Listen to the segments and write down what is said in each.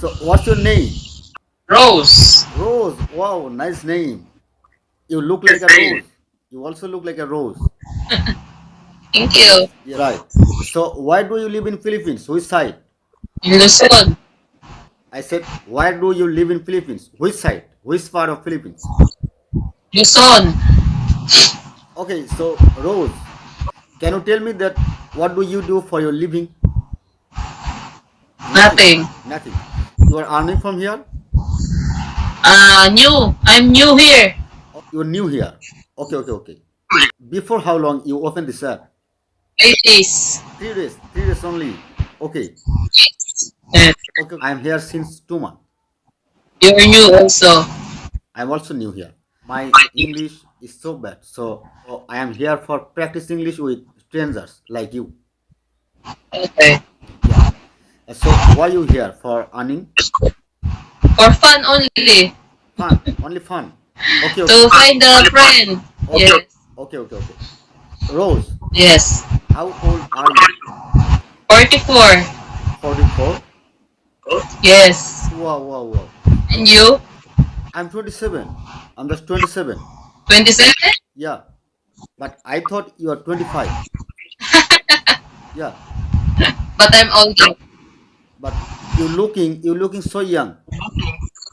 So what's your name? Rose. Rose. Wow, nice name. You look like a rose. You also look like a rose. Thank you. Yeah, right. So why do you live in Philippines? Which side? In Luzon. I said, why do you live in Philippines? Which side? Which part of Philippines? Luzon. Okay, so Rose, can you tell me that what do you do for your living? Nothing. Nothing. Nothing. You are earning from here? New. I'm new here. You're new here. Okay, okay, okay. Before how long you opened this app? 5 days. 3 days. 3 days only. Okay. Yes. Okay. I am here since 2 months. You're new also. I'm also new here. My English is so bad. So I am here for practice English with strangers like you. Okay. Yeah. So why you here for earning? For fun only. Fun. Only fun. Okay, okay. To find a friend. Okay. Yes. Okay, okay, okay. Rose, Yes. how old are you? 44. 44? Yes. Wow, wow, wow. And you? I'm 27. I'm just 27. 27? Yeah. But I thought you are 25. Yeah. But I'm older. But you looking so young.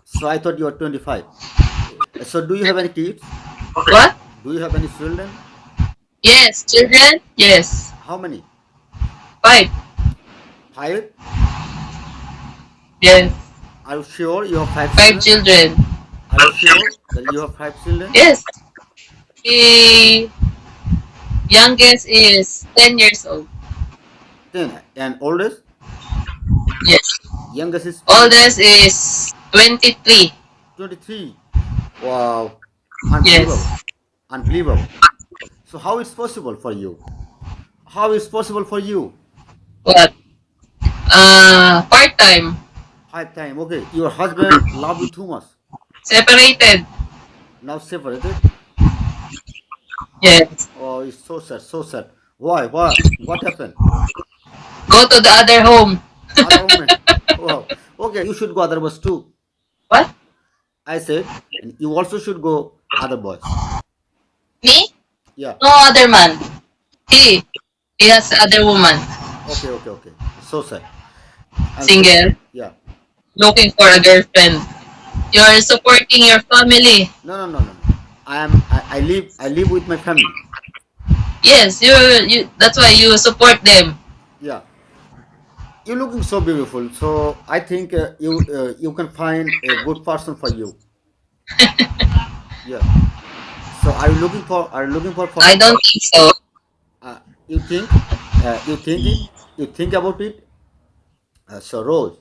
So I thought you are 25. So do you have any kids? What? Do you have any children? Yes. Children? Yes. How many? 5. 5? Yes. Are you sure you have five 5 children? children. Are you sure that you have 5 children? Yes. The youngest is 10 years old. 10. And oldest? Yes. Youngest is Oldest is 23. 23. Wow. Yes. Unbelievable. Unbelievable. So how it's possible for you? How is possible for you? What? Part-time. 5 time. Okay. Your husband love you too much. Separated. Now separated. Yes. Oh, it's so sad. So sad. Why? Why? What happened? Go to the other home. Other woman. Wow. Okay. You should go other boys too. What? I said, and you also should go other boys. Me? Yeah. No other man. He. He has other woman. Okay. Okay. Okay. So sad. I'm so sad. Single. Yeah. Looking for a girlfriend. You're supporting your family. No. No. No. No. No. I live with my family. Yes, you that's why you support them. Yeah. You're looking so beautiful. So I think you can find a good person for you. Yeah. So are you looking for I don't think so. you think you think about it. So Rose,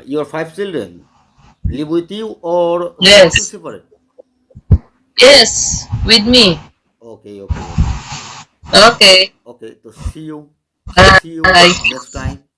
your 5 children live with you or they also Yes. separate? Yes, with me. Okay, okay, okay, Okay. okay. So see you Bye. next time.